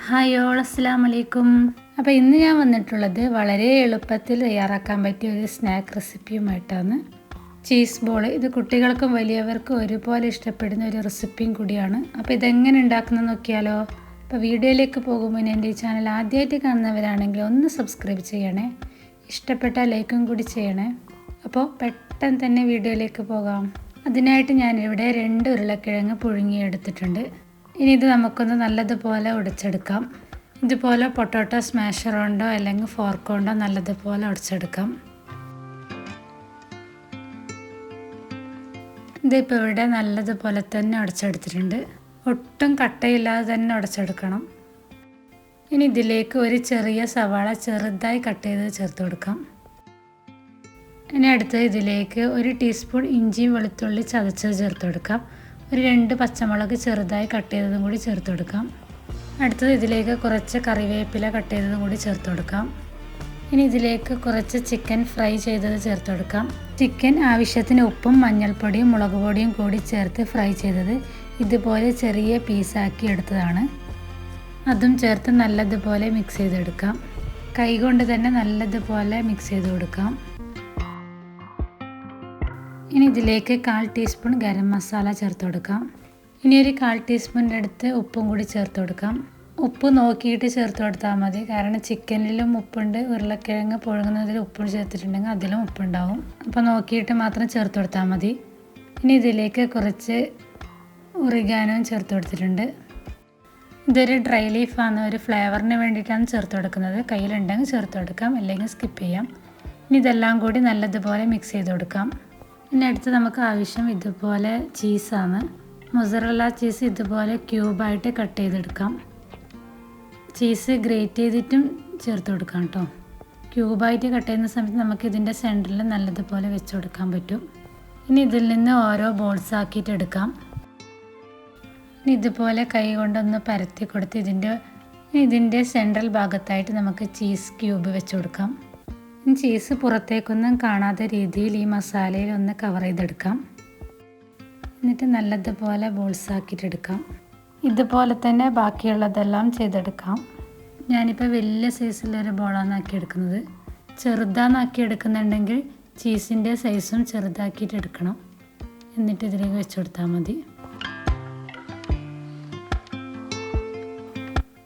Hi all, അസ്സലാമു അലൈക്കും. അപ്പോൾ ഇന്ന് ഞാൻ വന്നിട്ടുള്ളത് വളരെ എളുപ്പത്തിൽ തയ്യാറാക്കാൻ പറ്റിയ ഒരു സ്നാക്ക് റെസിപ്പിയുമായിട്ടാണ്. Cheese ball. ഇത് കുട്ടികൾക്കും വലിയവർക്കും ഒരുപോലെ ഇഷ്ടപ്പെടുന്ന ഒരു റെസിപ്പിയും കൂടിയാണ്. അപ്പോൾ ഇതെങ്ങനെ ഉണ്ടാക്കുന്നത് നോക്കിയാലോ. അപ്പോൾ വീഡിയോയിലേക്ക് പോകുമ്പോൾ എൻ്റെ ഈ ചാനൽ ആദ്യമായിട്ട് കാണുന്നവരാണെങ്കിൽ ഒന്ന് സബ്സ്ക്രൈബ് ചെയ്യണേ, ഇഷ്ടപ്പെട്ട ലൈക്കും കൂടി ചെയ്യണേ. അപ്പോൾ പെട്ടെന്ന് തന്നെ വീഡിയോയിലേക്ക് പോകാം. അതിനായിട്ട് ഞാനിവിടെ 2 ഉരുളക്കിഴങ്ങ് പുഴുങ്ങിയെടുത്തിട്ടുണ്ട്. ഇനി ഇത് നമുക്കൊന്ന് നല്ലതുപോലെ ഉടച്ചെടുക്കാം. ഇതുപോലെ പൊട്ടാറ്റോ സ്മാഷർ കൊണ്ടോ അല്ലെങ്കിൽ ഫോർക്ക് കൊണ്ടോ നല്ലതുപോലെ ഉടച്ചെടുക്കാം. ഇതിപ്പോൾ ഇവിടെ നല്ലതുപോലെ തന്നെ ഉടച്ചെടുത്തിട്ടുണ്ട്. ഒട്ടും കട്ടയില്ലാതെ തന്നെ ഉടച്ചെടുക്കണം. ഇനി ഇതിലേക്ക് ഒരു ചെറിയ സവാള ചെറുതായി കട്ട് ചെയ്ത് ചേർത്ത് കൊടുക്കാം. ഇനി അടുത്ത് ഇതിലേക്ക് 1 ടീസ്പൂൺ ഇഞ്ചിയും വെളുത്തുള്ളി ചതച്ചത് ചേർത്ത് കൊടുക്കാം. ഒരു 2 പച്ചമുളക് ചെറുതായി കട്ട് ചെയ്തതും കൂടി ചേർത്ത് കൊടുക്കാം. അടുത്തത് ഇതിലേക്ക് കുറച്ച് കറിവേപ്പില കട്ട് ചെയ്തതും കൂടി ചേർത്ത് കൊടുക്കാം. ഇനി ഇതിലേക്ക് കുറച്ച് ചിക്കൻ ഫ്രൈ ചെയ്തത് ചേർത്ത് കൊടുക്കാം. ചിക്കൻ ആവശ്യത്തിന് ഉപ്പും മഞ്ഞൾപ്പൊടിയും മുളക് പൊടിയും കൂടി ചേർത്ത് ഫ്രൈ ചെയ്തത് ഇതുപോലെ ചെറിയ പീസാക്കി എടുത്തതാണ്. അതും ചേർത്ത് നല്ലതുപോലെ മിക്സ് ചെയ്തെടുക്കാം. കൈകൊണ്ട് തന്നെ നല്ലതുപോലെ മിക്സ് ചെയ്ത് കൊടുക്കാം. ഇനി ഇതിലേക്ക് 1/4 ടീസ്പൂൺ ഗരം മസാല ചേർത്ത് കൊടുക്കാം. ഇനി ഒരു 1/4 ടീസ്പൂണിൻ്റെ അടുത്ത് ഉപ്പും കൂടി ചേർത്ത് കൊടുക്കാം. ഉപ്പ് നോക്കിയിട്ട് ചേർത്ത് കൊടുത്താൽ മതി, കാരണം ചിക്കനിലും ഉപ്പുണ്ട്, ഉരുളക്കിഴങ്ങ് പുഴുങ്ങുന്നതിൽ ഉപ്പ് ചേർത്തിട്ടുണ്ടെങ്കിൽ അതിലും ഉപ്പുണ്ടാവും. അപ്പോൾ നോക്കിയിട്ട് മാത്രം ചേർത്ത് കൊടുത്താൽ മതി. ഇനി ഇതിലേക്ക് കുറച്ച് ഒറിഗാനോയും ചേർത്ത് കൊടുത്തിട്ടുണ്ട്. ഇതൊരു ഡ്രൈ ലീഫാണ്, ഒരു ഫ്ലേവറിന് വേണ്ടിയിട്ടാണ് ചേർത്ത് കൊടുക്കുന്നത്. കയ്യിലുണ്ടെങ്കിൽ ചേർത്ത് കൊടുക്കാം, അല്ലെങ്കിൽ സ്കിപ്പ് ചെയ്യാം. ഇനി ഇതെല്ലാം കൂടി നല്ലതുപോലെ മിക്സ് ചെയ്ത് കൊടുക്കാം. ഇനി അടുത്ത് നമുക്ക് ആവശ്യം ഇതുപോലെ ചീസാണ്. മൊസറല്ല ചീസ് ഇതുപോലെ ക്യൂബായിട്ട് കട്ട് ചെയ്തെടുക്കാം. ചീസ് ഗ്രേറ്റ് ചെയ്തിട്ടും ചേർത്ത് കൊടുക്കാം കേട്ടോ. ക്യൂബായിട്ട് കട്ട് ചെയ്യുന്ന സമയത്ത് നമുക്ക് ഇതിൻ്റെ സെൻറ്ററിൽ നല്ലതുപോലെ വെച്ച് കൊടുക്കാൻ പറ്റും. ഇനി ഇതിൽ നിന്ന് ഓരോ ബോൾസ് ആക്കിയിട്ട് എടുക്കാം. ഇനി ഇതുപോലെ കൈ കൊണ്ടൊന്ന് പരത്തി കൊടുത്ത് ഇതിൻ്റെ സെൻട്രൽ ഭാഗത്തായിട്ട് നമുക്ക് ചീസ് ക്യൂബ് വെച്ച് കൊടുക്കാം. ചീസ് പുറത്തേക്കൊന്നും കാണാത്ത രീതിയിൽ ഈ മസാലയിൽ ഒന്ന് കവർ ചെയ്തെടുക്കാം. എന്നിട്ട് നല്ലതുപോലെ ബോൾസ് ആക്കിയിട്ടെടുക്കാം. ഇതുപോലെ തന്നെ ബാക്കിയുള്ളതെല്ലാം ചെയ്തെടുക്കാം. ഞാനിപ്പോൾ വലിയ സൈസിലൊരു ബോളാണ് ആക്കിയെടുക്കുന്നത്. ചെറുതാക്കി എടുക്കുന്നുണ്ടെങ്കിൽ ചീസിൻ്റെ സൈസും ചെറുതാക്കിയിട്ട് എടുക്കണം. എന്നിട്ട് ഇതിലേക്ക് വെച്ച് കൊടുത്താൽ മതി.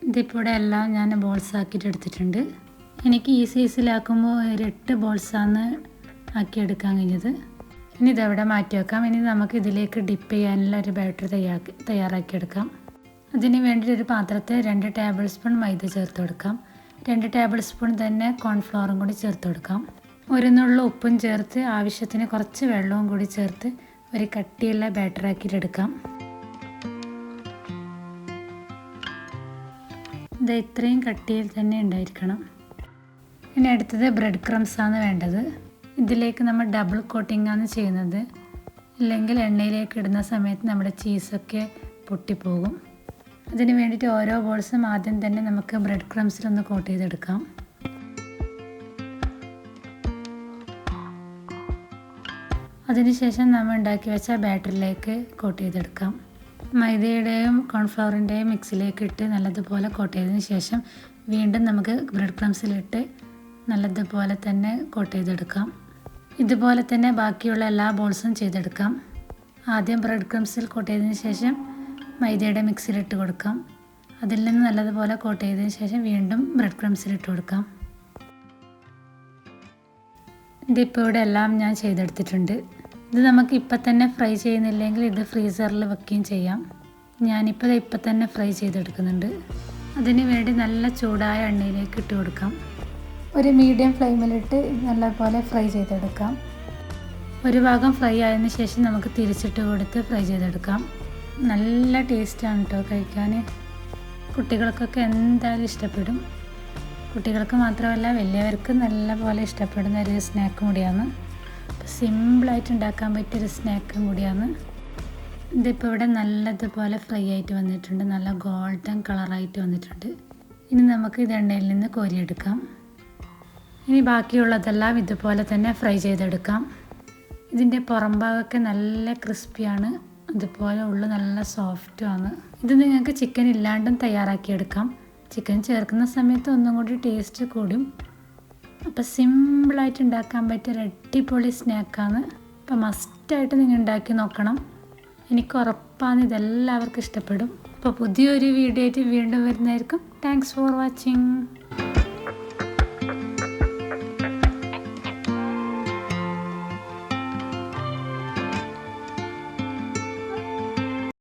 ഇതിപ്പോൾ ഇവിടെ എല്ലാം ഞാൻ ബോൾസ് ആക്കിയിട്ട് എടുത്തിട്ടുണ്ട്. എനിക്ക് ഈ സൈസിലാക്കുമ്പോൾ 8 ബോൾസാണ് ആക്കിയെടുക്കാൻ കഴിഞ്ഞത്. ഇനി ഇതവിടെ മാറ്റി വെക്കാം. ഇനി നമുക്ക് ഇതിലേക്ക് ഡിപ്പ് ചെയ്യാനുള്ള ഒരു ബാറ്റർ തയ്യാറാക്കിയെടുക്കാം. അതിന് വേണ്ടി ഒരു പാത്രത്തിൽ 2 ടേബിൾ സ്പൂൺ മൈദ ചേർത്ത് കൊടുക്കാം. 2 ടേബിൾ സ്പൂൺ തന്നെ കോൺഫ്ലവറും കൂടി ചേർത്ത് കൊടുക്കാം. 1 നുള്ള ഉപ്പും ചേർത്ത് ആവശ്യത്തിന് കുറച്ച് വെള്ളവും കൂടി ചേർത്ത് ഒരു കട്ടിയുള്ള ബാറ്റർ ആക്കിയിട്ടെടുക്കാം. ഇത് ഇത്രയും കട്ടിയിൽ തന്നെ ഉണ്ടായിരിക്കണം. ഇനി അടുത്തത് ബ്രെഡ് ക്രംസാണ് വേണ്ടത്. ഇതിലേക്ക് നമ്മൾ ഡബിൾ കോട്ടിങ്ങാണ് ചെയ്യുന്നത്, ഇല്ലെങ്കിൽ എണ്ണയിലേക്ക് ഇടുന്ന സമയത്ത് നമ്മുടെ ചീസൊക്കെ പൊട്ടിപ്പോകും. അതിന് വേണ്ടിയിട്ട് ഓരോ ബോൾസും ആദ്യം തന്നെ നമുക്ക് ബ്രെഡ് ക്രംസിലൊന്ന് കോട്ട് ചെയ്തെടുക്കാം. അതിനുശേഷം നമ്മൾ ഉണ്ടാക്കി വെച്ച ബാറ്ററിലേക്ക് കോട്ട് ചെയ്തെടുക്കാം. മൈദയുടെയും കോൺഫ്ലവറിൻ്റെയും മിക്സിലേക്ക് ഇട്ട് നല്ലതുപോലെ കോട്ട് ചെയ്തതിന് ശേഷം വീണ്ടും നമുക്ക് ബ്രെഡ് ക്രംസിലിട്ട് നല്ലതുപോലെ തന്നെ കോട്ട് ചെയ്തെടുക്കാം. ഇതുപോലെ തന്നെ ബാക്കിയുള്ള എല്ലാ ബോൾസും ചെയ്തെടുക്കാം. ആദ്യം ബ്രെഡ് ക്രംസിൽ കോട്ട് ചെയ്തതിന് ശേഷം മൈദയുടെ മിക്സിലിട്ട് കൊടുക്കാം. അതിൽ നിന്ന് നല്ലതുപോലെ കോട്ട് ചെയ്തതിന് ശേഷം വീണ്ടും ബ്രെഡ് ക്രംസിലിട്ട് കൊടുക്കാം. ഇതിപ്പോൾ ഇവിടെ എല്ലാം ഞാൻ ചെയ്തെടുത്തിട്ടുണ്ട്. ഇത് നമുക്ക് ഇപ്പം തന്നെ ഫ്രൈ ചെയ്യുന്നില്ലെങ്കിൽ ഇത് ഫ്രീസറിൽ വെക്കുകയും ചെയ്യാം. ഞാനിപ്പോൾ തന്നെ ഫ്രൈ ചെയ്തെടുക്കുന്നുണ്ട്. അതിന് വേണ്ടി നല്ല ചൂടായ എണ്ണയിലേക്ക് ഇട്ട് കൊടുക്കാം. ഒരു മീഡിയം ഫ്ലെയിമിലിട്ട് നല്ലപോലെ ഫ്രൈ ചെയ്തെടുക്കാം. ഒരു ഭാഗം ഫ്രൈ ആയതിനു ശേഷം നമുക്ക് തിരിച്ചിട്ട് കൊടുത്ത് ഫ്രൈ ചെയ്തെടുക്കാം. നല്ല ടേസ്റ്റാണ് കേട്ടോ കഴിക്കാൻ. കുട്ടികൾക്കൊക്കെ എന്തായാലും ഇഷ്ടപ്പെടും. കുട്ടികൾക്ക് മാത്രമല്ല വലിയവർക്ക് നല്ലപോലെ ഇഷ്ടപ്പെടുന്ന ഒരു സ്നാക്കും കൂടിയാണ്. സിമ്പിളായിട്ട് ഉണ്ടാക്കാൻ പറ്റിയൊരു സ്നാക്കും കൂടിയാണ്. ഇതിപ്പോൾ ഇവിടെ നല്ലതുപോലെ ഫ്രൈ ആയിട്ട് വന്നിട്ടുണ്ട്, നല്ല ഗോൾഡൻ കളറായിട്ട് വന്നിട്ടുണ്ട്. ഇനി നമുക്ക് ഇത് എണ്ണയിൽ നിന്ന് കോരിയെടുക്കാം. ഇനി ബാക്കിയുള്ളതെല്ലാം ഇതുപോലെ തന്നെ ഫ്രൈ ചെയ്തെടുക്കാം. ഇതിൻ്റെ പുറം ഭാഗമൊക്കെ നല്ല ക്രിസ്പിയാണ്, അതുപോലെ ഉള്ളു നല്ല സോഫ്റ്റുമാണ്. ഇത് നിങ്ങൾക്ക് ചിക്കൻ ഇല്ലാണ്ടും തയ്യാറാക്കിയെടുക്കാം. ചിക്കൻ ചേർക്കുന്ന സമയത്ത് ഒന്നും കൂടി ടേസ്റ്റ് കൂടും. അപ്പോൾ സിമ്പിളായിട്ട് ഉണ്ടാക്കാൻ പറ്റിയ ഒരു അടിപൊളി സ്നാക്കാണ്. അപ്പോൾ മസ്റ്റായിട്ട് നിങ്ങൾ ഉണ്ടാക്കി നോക്കണം. എനിക്ക് ഉറപ്പാണ് ഇതെല്ലാവർക്കും ഇഷ്ടപ്പെടും. അപ്പോൾ പുതിയൊരു വീഡിയോ ആയിട്ട് വീണ്ടും വരുന്നതായിരിക്കും. Thanks for watching.